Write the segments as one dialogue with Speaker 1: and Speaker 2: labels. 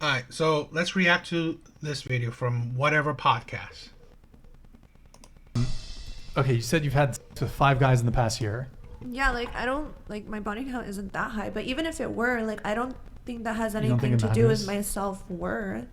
Speaker 1: Alright, so let's react to this video from whatever podcast.
Speaker 2: Okay, you said you've had sex with 5 guys in the past year.
Speaker 3: Yeah, like I don't like my body count isn't that high, but even if it were, like I don't think that has
Speaker 2: You don't think
Speaker 3: anything
Speaker 2: it
Speaker 3: to do with
Speaker 2: matters?
Speaker 3: my self-worth.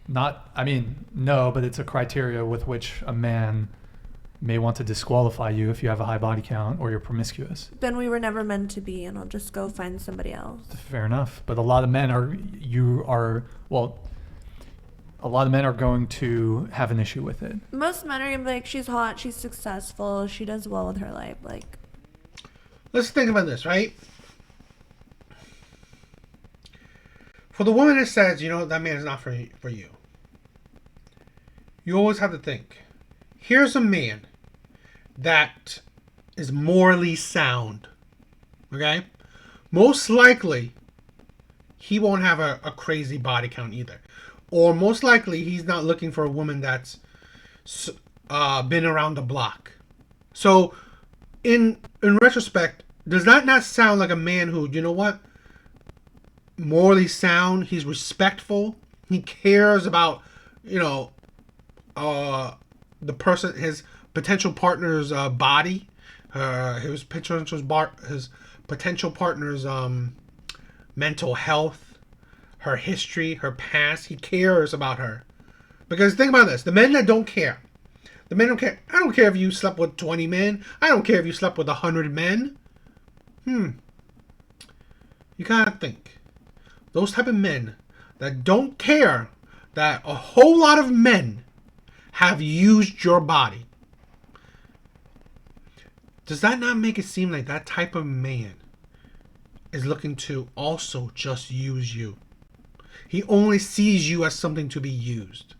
Speaker 2: No, but it's a criteria with which a man may want to disqualify you if you have a high body count or you're promiscuous.
Speaker 3: Then we were never meant to be, and I'll just go find somebody else.
Speaker 2: Fair enough. But a lot of men are going to have an issue with it.
Speaker 3: Most men are gonna be like, she's hot, she's successful, she does well with her life. Like,
Speaker 1: Let's think about this, right? For the woman that says, that man is not for you. You always have to think. Here's a man that is morally sound. Okay? Most likely, he won't have a crazy body count either. Or most likely, he's not looking for a woman that's been around the block. So, in retrospect, does that not sound like a man who, morally sound, he's respectful, he cares about, the person, his potential partner's body, his potential partner's mental health, her history, her past. He cares about her. Because think about this, the men that don't care. The men don't care. I don't care if you slept with 20 men. I don't care if you slept with 100 men. You gotta think. Those type of men that don't care that a whole lot of men have used your body. Does that not make it seem like that type of man is looking to also just use you? He only sees you as something to be used.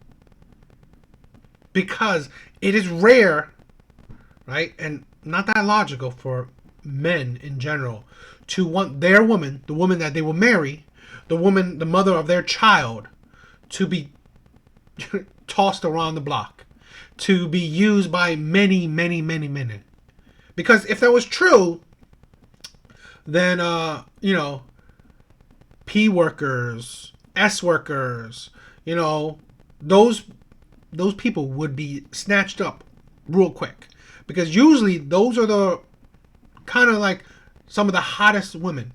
Speaker 1: Because it is rare, right, and not that logical for men in general to want their woman, the woman that they will marry, the woman, the mother of their child, to be tossed around the block, to be used by many, many, many men. Because if that was true, then P workers, S workers, those people would be snatched up real quick. Because usually those are the kind of like some of the hottest women,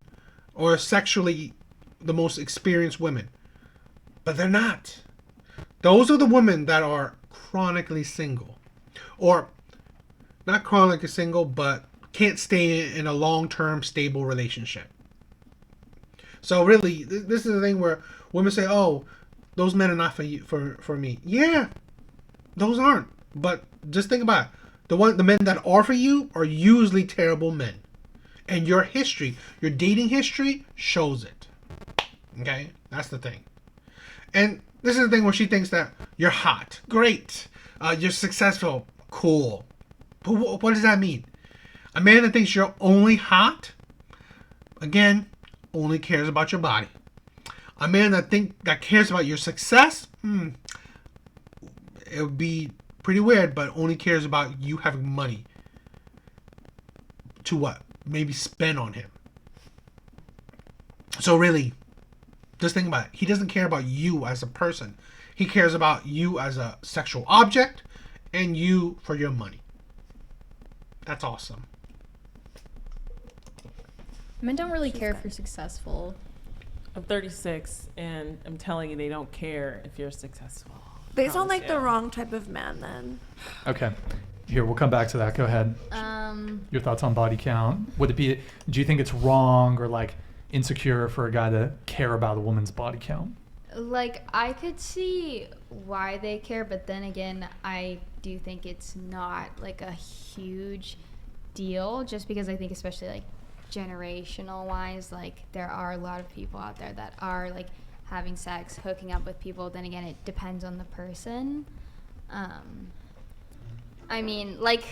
Speaker 1: or sexually the most experienced women. But they're not. Those are the women that are chronically single. Or not chronically single, but can't stay in a long-term stable relationship. So really, this is the thing where women say, oh, those men are not for you, for me. Yeah, those aren't. But just think about it. The men that are for you are usually terrible men. And your history, your dating history shows it. Okay? That's the thing. And this is the thing where she thinks that you're hot. Great. You're successful. Cool. But what does that mean? A man that thinks you're only hot, again, only cares about your body. A man that cares about your success, it would be pretty weird, but only cares about you having money to what? Maybe spend on him. So really, just think about it. He doesn't care about you as a person. He cares about you as a sexual object and you for your money. That's awesome.
Speaker 4: Men don't really care if you're successful.
Speaker 5: I'm 36, and I'm telling you, they don't care if you're successful.
Speaker 3: they sound like
Speaker 5: you.
Speaker 3: the wrong type of man then.
Speaker 2: Okay. Here, we'll come back to that. Go ahead. Your thoughts on body count. Do you think it's wrong or like insecure for a guy to care about a woman's body count?
Speaker 4: Like, I could see why they care, but then again, I do think it's not like a huge deal, just because I think especially like generational wise, like there are a lot of people out there that are like having sex, hooking up with people. Then again, it depends on the person. I mean, like,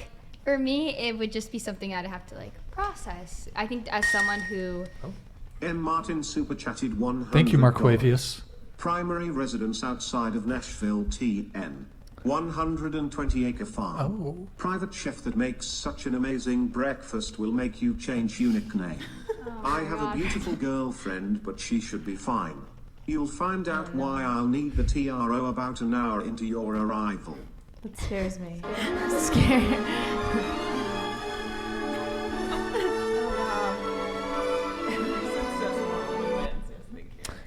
Speaker 4: for me, it would just be something I'd have to like process. I think as someone who...
Speaker 6: M. Martin super chatted 100.
Speaker 2: Thank you, Marquavius.
Speaker 6: Primary residence outside of Nashville, TN. 120-acre farm.
Speaker 2: Oh.
Speaker 6: Private chef that makes such an amazing breakfast will make you change your nickname. I have a beautiful girlfriend, but she should be fine. You'll find out why I'll need the TRO about an hour into your arrival.
Speaker 7: That scares me.
Speaker 4: I'm scared.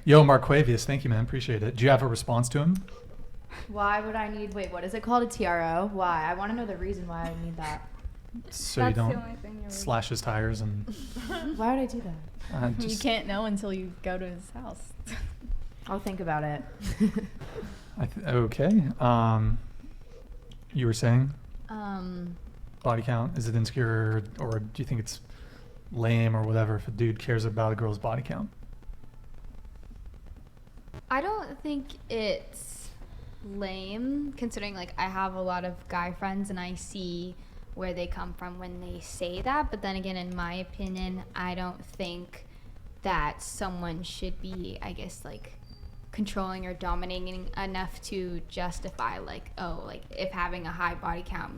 Speaker 2: Yo, Marquavius, thank you, man. Appreciate it. Do you have a response to him?
Speaker 7: Why would I need? Wait, what is it called? A TRO? Why? I want to know the reason why I need that.
Speaker 2: So
Speaker 8: That's
Speaker 2: you
Speaker 8: the
Speaker 2: don't
Speaker 8: only thing you're
Speaker 2: slash his tires and
Speaker 7: Why would I do that?
Speaker 8: You
Speaker 2: just,
Speaker 8: can't know until you go to his house.
Speaker 7: I'll think about it.
Speaker 2: okay. You were saying
Speaker 4: Um,
Speaker 2: body count. Is it insecure, or do you think it's lame or whatever if a dude cares about a girl's body count?
Speaker 4: I don't think it's lame, considering like I have a lot of guy friends and I see where they come from when they say that. But then again, in my opinion, I don't think that someone should be, I guess, like controlling or dominating enough to justify like, oh, like if having a high body count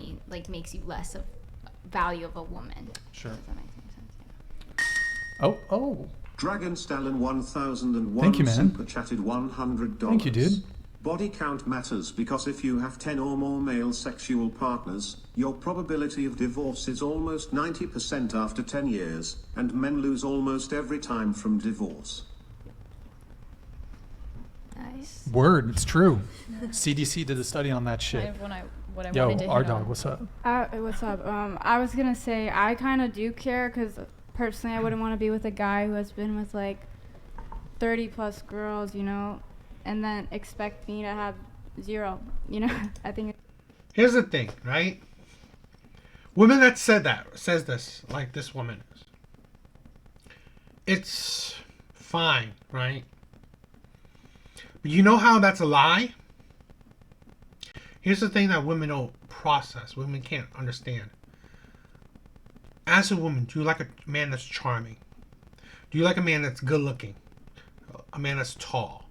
Speaker 4: makes you less of value of a woman.
Speaker 2: Sure.
Speaker 4: Does that make any sense? Yeah.
Speaker 2: Oh.
Speaker 6: Dragon Stalin 1001
Speaker 2: Thank you, man.
Speaker 6: super chatted $100.
Speaker 2: Thank you, dude.
Speaker 6: Body count matters because if you have 10 or more male sexual partners, your probability of divorce is almost 90% after 10 years, and men lose almost every time from divorce.
Speaker 4: Nice.
Speaker 2: Word. It's true. CDC did a study on that
Speaker 8: Kind
Speaker 2: shit.
Speaker 8: of what I
Speaker 2: Yo,
Speaker 8: wanted to
Speaker 2: our
Speaker 8: hit
Speaker 2: dog,
Speaker 8: on.
Speaker 2: what's up?
Speaker 9: What's up? I was gonna say I kind of do care because personally I wouldn't want to be with a guy who has been with like 30 plus girls, you know, and then expect me to have 0, you know. I think
Speaker 1: Here's the thing, right? Women that says this, like this woman is. It's fine, right? But you know how that's a lie? Here's the thing that women don't process. Women can't understand. As a woman, do you like a man that's charming? Do you like a man that's good looking? A man that's tall?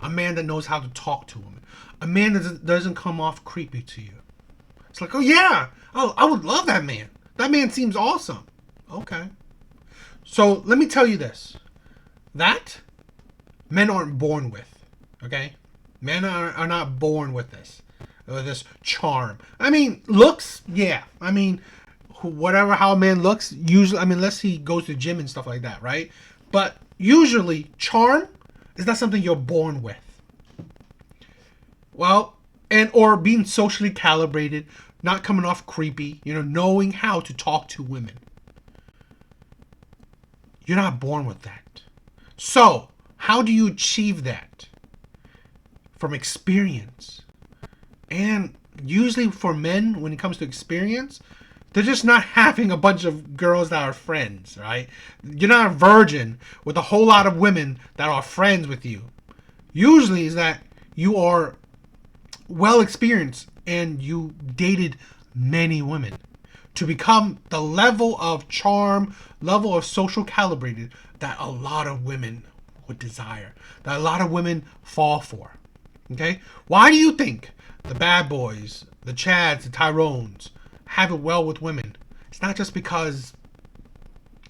Speaker 1: A man that knows how to talk to women? A man that doesn't come off creepy to you? It's like, oh yeah, oh, I would love that man. That man seems awesome. Okay. So let me tell you this. That men aren't born with. Okay? Men are not born with this charm. I mean, looks, yeah. I mean, whatever how a man looks, usually, I mean, unless he goes to the gym and stuff like that, right? But usually, charm is not something you're born with. Well, or being socially calibrated, not coming off creepy, you know, knowing how to talk to women. You're not born with that. So, how do you achieve that? From experience. And usually for men, when it comes to experience, they're just not having a bunch of girls that are friends, right? You're not a virgin with a whole lot of women that are friends with you. Usually is that you are well experienced and you dated many women to become the level of charm, level of social calibrated that a lot of women would desire, that a lot of women fall for. Okay? Why do you think the bad boys, the Chads, the Tyrones have it well with women? It's not just because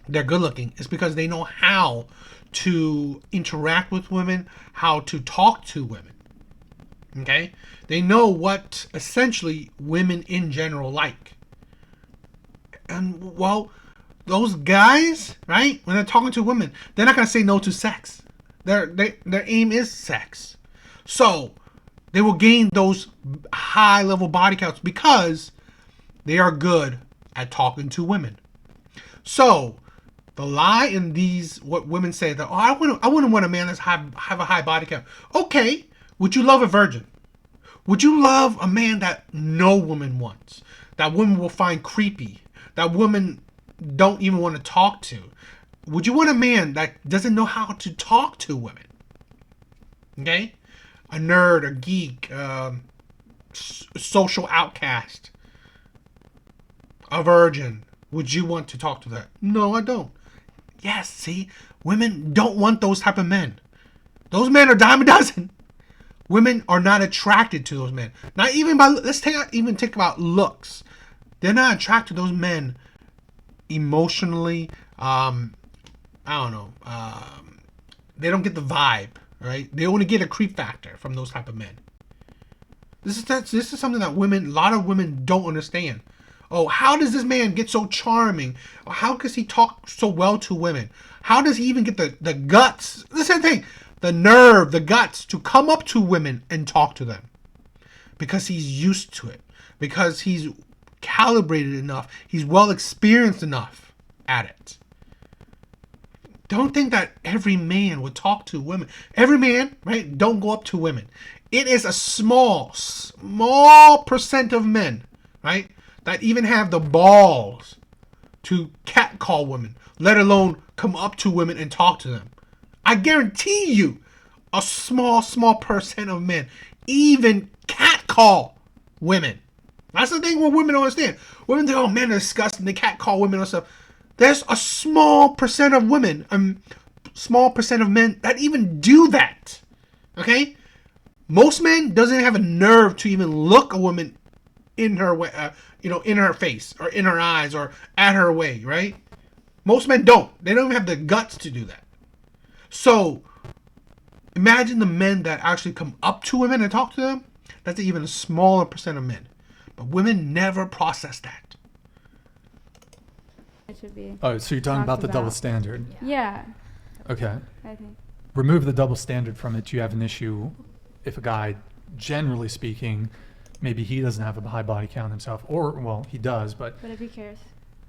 Speaker 1: they're good looking. It's because they know how to interact with women, how to talk to women. Okay? They know what essentially women in general like. And well, those guys, right? When they're talking to women, they're not gonna say no to sex. Their aim is sex. So they will gain those high level body counts because they are good at talking to women. So the lie in these, what women say that, oh, I wouldn't want a man that's have a high body count. Okay, would you love a virgin? Would you love a man that no woman wants? That women will find creepy? That women don't even want to talk to? Would you want a man that doesn't know how to talk to women? Okay? A nerd, a geek, social outcast, a virgin. Would you want to talk to that? No, I don't. Yes, see? Women don't want those type of men. Those men are dime a dozen. Women are not attracted to those men. Not even by, let's think about looks. They're not attracted to those men emotionally. I don't know. They don't get the vibe. right? They only get a creep factor from those type of men. This is something that a lot of women don't understand. Oh, how does this man get so charming? How does he talk so well to women? How does he even get the guts? The same thing, the nerve, the guts to come up to women and talk to them. Because he's used to it. Because he's calibrated enough. He's well experienced enough at it. Don't think that every man would talk to women. Every man, right, don't go up to women. It is a small percent of men, right, that even have the balls to catcall women, let alone come up to women and talk to them. I guarantee you, a small percent of men even catcall women. That's the thing where women don't understand. Women think, oh, men are disgusting. They catcall women and stuff. There's a small percent of women, small percent of men that even do that. Okay? Most men doesn't have a nerve to even look a woman in her way, in her face or in her eyes or at her way, right? Most men don't. They don't even have the guts to do that. So imagine the men that actually come up to women and talk to them. That's even a smaller percent of men. But women never process that.
Speaker 9: It should be.
Speaker 2: Oh, so you're talking about
Speaker 9: talked
Speaker 2: the double standard.
Speaker 9: Yeah,
Speaker 2: Okay.
Speaker 9: I think.
Speaker 2: Remove the double standard from it. You have an issue if a guy, generally speaking, maybe he doesn't have a high body count himself, or, well, he does, but,
Speaker 9: But if he cares.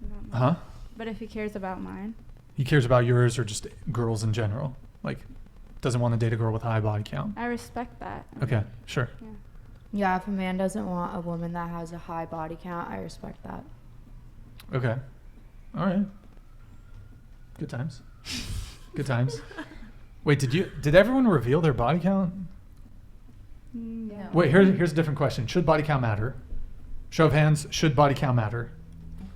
Speaker 9: about mine.
Speaker 2: huh?
Speaker 9: But if he cares about mine.
Speaker 2: He cares about yours or just girls in general. Like, doesn't want to date a girl with a high body count.
Speaker 9: I respect that.
Speaker 2: Okay, sure.
Speaker 7: Yeah, if a man doesn't want a woman that has a high body count, I respect that.
Speaker 2: Okay. All right. Good times. Good times. Wait, did everyone reveal their body count?
Speaker 9: Yeah.
Speaker 2: Wait, here's a different question. Should body count matter? Show of hands, should body count matter?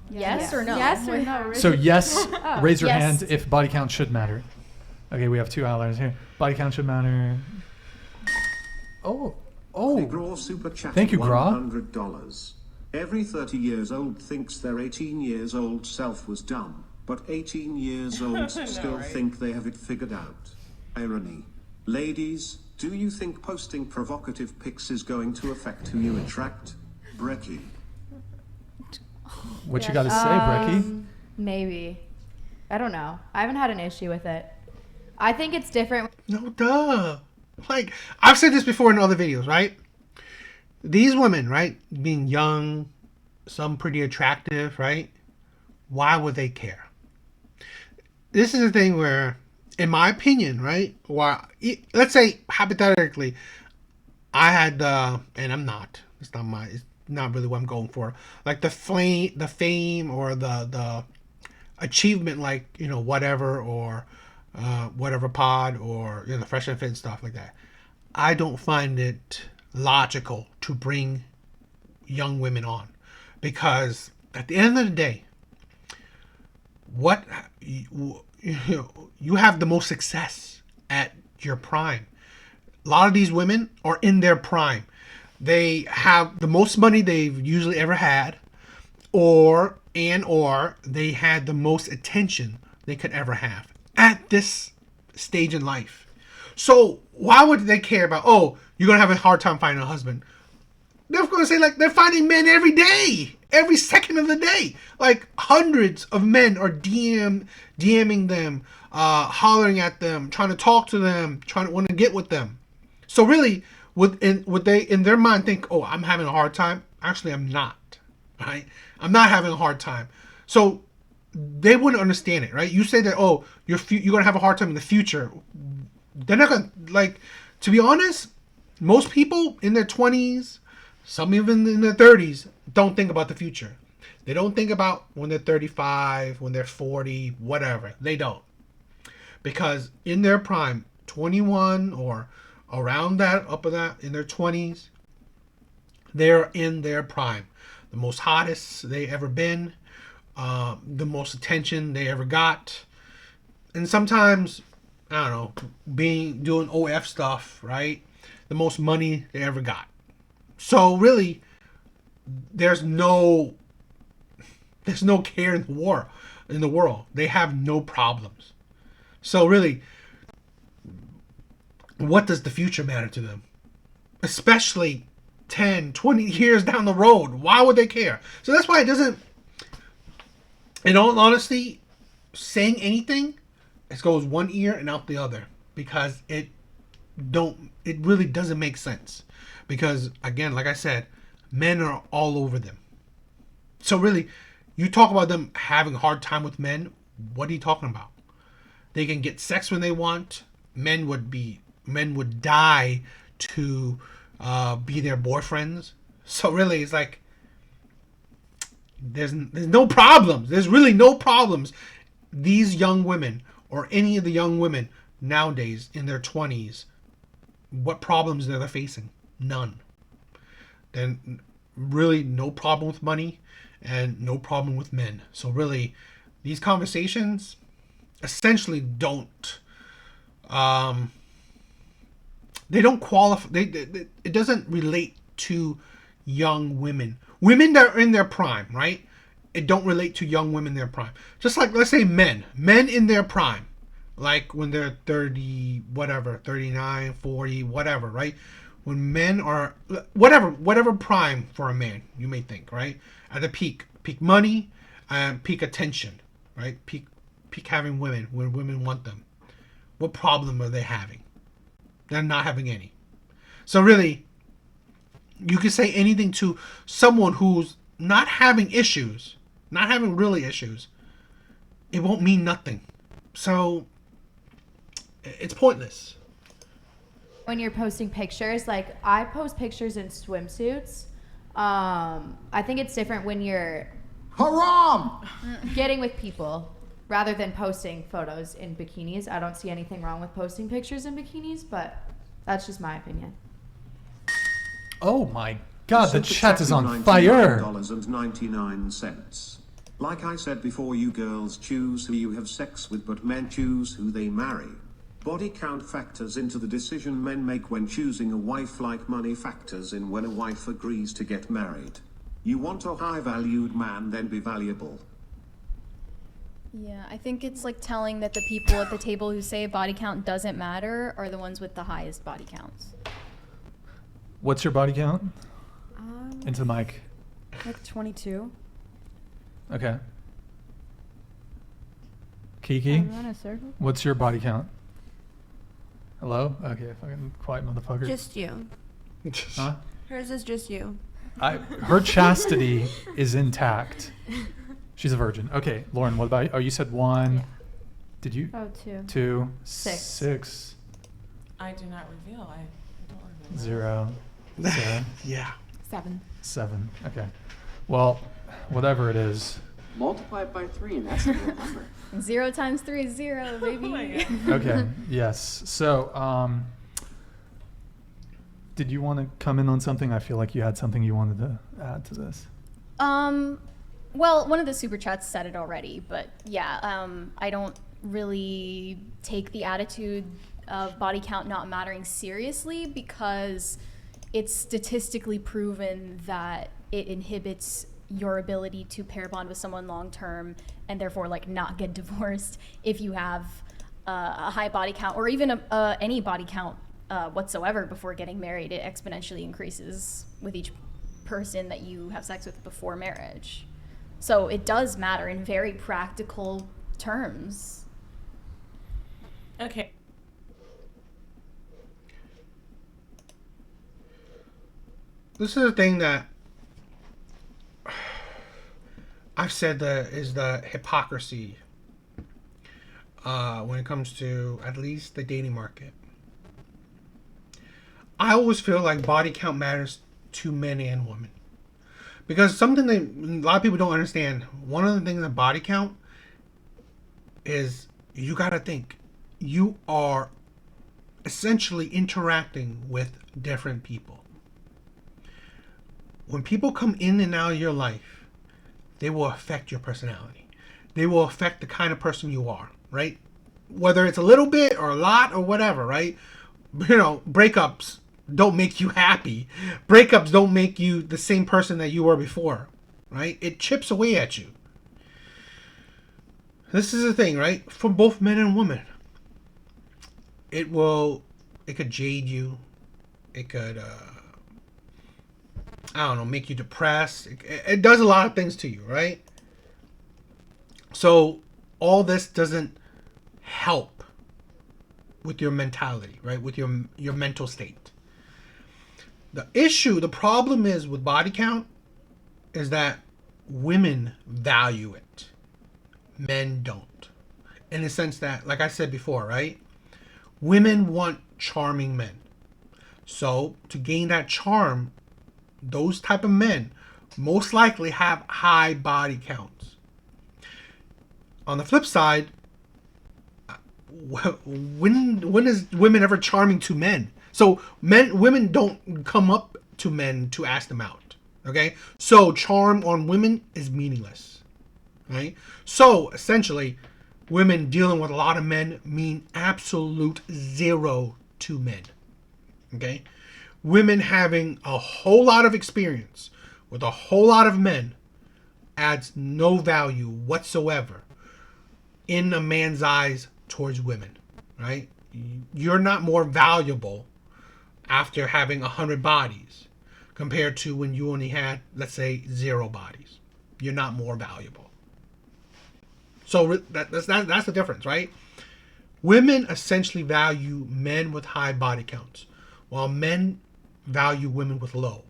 Speaker 8: Yes or no?
Speaker 9: Yes or no?
Speaker 2: So yes,
Speaker 9: Oh.
Speaker 2: raise your
Speaker 8: Yes.
Speaker 2: hand if body count should matter. Okay, we have 2 outliers here. Body count should matter. Oh.
Speaker 6: Graw super chat
Speaker 2: Thank you, Graw.
Speaker 6: $100. Every 30 years old thinks their 18 years old self was dumb, but 18 years olds still think they have it figured out. Irony. Ladies, do you think posting provocative pics is going to affect who you attract? Brecky.
Speaker 2: What you got to say, Brecky?
Speaker 7: Maybe. I don't know. I haven't had an issue with it. I think it's different.
Speaker 1: No, duh. Like, I've said this before in other videos, right? These women, right, being young, some pretty attractive, right? Why would they care? This is a thing where, in my opinion, right? Let's say, hypothetically, I had, and I'm not. It's not really what I'm going for. Like the fame or the achievement, like, whatever, or whatever pod, or the Fresh and Fit and stuff like that. I don't find it logical to bring young women on, because at the end of the day, you have the most success at your prime. A lot of these women are in their prime. They have the most money they've usually ever had, or they had the most attention they could ever have at this stage in life. So why would they care about, oh, you're going to have a hard time finding a husband? They're going to say, like, they're finding men every day, every second of the day. Like, hundreds of men are DMing them, hollering at them, trying to talk to them, trying to want to get with them. So really, would they in their mind think, oh, I'm having a hard time? Actually, I'm not, right? I'm not having a hard time. So they wouldn't understand it, right? You say that, oh, you're going to have a hard time in the future. They're not going to, like, to be honest, most people in their 20s, some even in their 30s, don't think about the future. They don't think about when they're 35, when they're 40, whatever. They don't. Because in their prime, 21 or around that, up of that, in their 20s, they're in their prime. The most hottest they ever been, the most attention they ever got. And sometimes, I don't know, doing OF stuff, right? The most money they ever got. So really, there's no care in the world. They have no problems. So really, what does the future matter to them? Especially 10, 20 years down the road. Why would they care? So that's why it doesn't, in all honesty, saying anything, it goes one ear and out the other. Because it really doesn't make sense. Because, again, like I said, men are all over them. So really, you talk about them having a hard time with men, what are you talking about? They can get sex when they want. Men would die to be their boyfriends. So really, it's like there's no problems. There's really no problems. These young women, or any of the young women nowadays in their 20s, what problems are they facing? None. Then really no problem with money and no problem with men. So really, these conversations essentially don't they don't qualify. It doesn't relate to young women. Women that are in their prime, right? It don't relate to young women in their prime. Just like, let's say men in their prime, like when they're 30, whatever, 39, 40, whatever, right? When men are whatever prime for a man, you may think, right? At the peak money, peak attention, right? Peak having women when women want them. What problem are they having? They're not having any. So really, you can say anything to someone who's not having issues, not having really issues. It won't mean nothing. So it's pointless.
Speaker 7: When you're posting pictures, like I post pictures in swimsuits. I think it's different when you're
Speaker 10: haram
Speaker 7: getting with people rather than posting photos in bikinis. I don't see anything wrong with posting pictures in bikinis, but that's just my opinion.
Speaker 2: Oh my God, the chat is on fire.
Speaker 6: $99.99. Like I said before, you girls choose who you have sex with, but men choose who they marry. Body count factors into the decision men make when choosing a wife, like money factors in when a wife agrees to get married. You want a high-valued man, then be valuable.
Speaker 8: Yeah, I think it's like telling that the people at the table who say body count doesn't matter are the ones with the highest body counts.
Speaker 2: What's your body count? Into the mic.
Speaker 3: Like 22.
Speaker 2: Okay. Kiki,
Speaker 9: Run a circle.
Speaker 2: what's your body count? Hello? Okay, fucking quiet motherfucker.
Speaker 3: Just you.
Speaker 2: Huh?
Speaker 3: Hers is just you.
Speaker 2: Her chastity is intact. She's a virgin. Okay, Lauren, what about you? Oh, you said one.
Speaker 7: Yeah.
Speaker 2: Did you?
Speaker 9: Oh, 2.
Speaker 2: 2.
Speaker 7: Six.
Speaker 2: 6.
Speaker 5: I do not reveal. I don't reveal.
Speaker 2: 0. Sarah?
Speaker 1: Yeah.
Speaker 7: 7.
Speaker 2: 7. Okay. Well, whatever it is.
Speaker 10: Multiply it by 3 and that's the real number.
Speaker 8: 0 times 3 is 0, baby.
Speaker 5: Oh my God.
Speaker 2: Okay. Yes. So, did you want to come in on something? I feel like you had something you wanted to add to this.
Speaker 8: Well, one of the super chats said it already, but yeah, I don't really take the attitude of body count not mattering seriously because it's statistically proven that it inhibits your ability to pair bond with someone long term and therefore like not get divorced if you have a high body count or even any body count whatsoever before getting married. It exponentially increases with each person that you have sex with before marriage. So it does matter in very practical terms.
Speaker 5: Okay.
Speaker 1: This is the thing that I've said is the hypocrisy when it comes to at least the dating market. I always feel like body count matters to men and women. Because something that a lot of people don't understand, one of the things in body count is you got to think. You are essentially interacting with different people. When people come in and out of your life, they will affect your personality. They will affect the kind of person you are, right? Whether it's a little bit or a lot or whatever, right? You know, breakups don't make you happy. Breakups don't make you the same person that you were before, right? It chips away at you. This is the thing, right? For both men and women. It will it could jade you. It could, I don't know, make you depressed. It does a lot of things to you, right? So all this doesn't help with your mentality, right? With your mental state. The problem is with body count is that women value it. Men don't. In the sense that, like I said before, right? Women want charming men. So to gain that charm, those type of men most likely have high body counts. On the flip side, when is women ever charming to men? So women don't come up to men to ask them out. Okay, so charm on women is meaningless, right? So essentially, women dealing with a lot of men mean absolute zero to men. Okay, women having a whole lot of experience with a whole lot of men adds no value whatsoever in a man's eyes towards women, right? You're not more valuable after having 100 bodies compared to when you only had, let's say, 0 bodies. You're not more valuable. So that's the difference, right? Women essentially value men with high body counts, while men value women with low,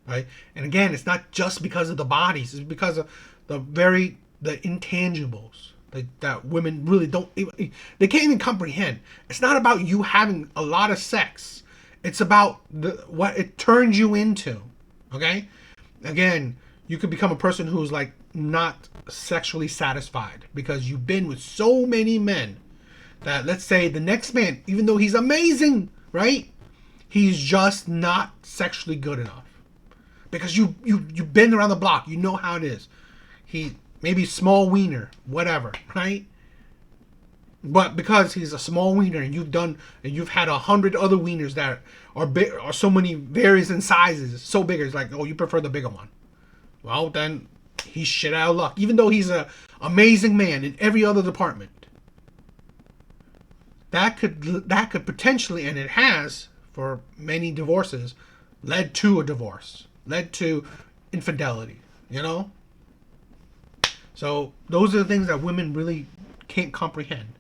Speaker 1: right? And again, it's not just because of the bodies; it's because of the intangibles that women really don't. They can't even comprehend. It's not about you having a lot of sex. It's about what it turns you into. Okay? Again, you could become a person who's like not sexually satisfied because you've been with so many men that, let's say, the next man, even though he's amazing, right? He's just not sexually good enough. Because you've been around the block. You know how it is. He maybe small wiener, whatever, right? But because he's a small wiener and you've had 100 other wieners that are big, or so many varies in sizes, so big, it's like, oh, you prefer the bigger one. Well, then he's shit out of luck. Even though he's an amazing man in every other department, that could potentially, and it has for many divorces, led to a divorce, led to infidelity. You know. So those are the things that women really can't comprehend.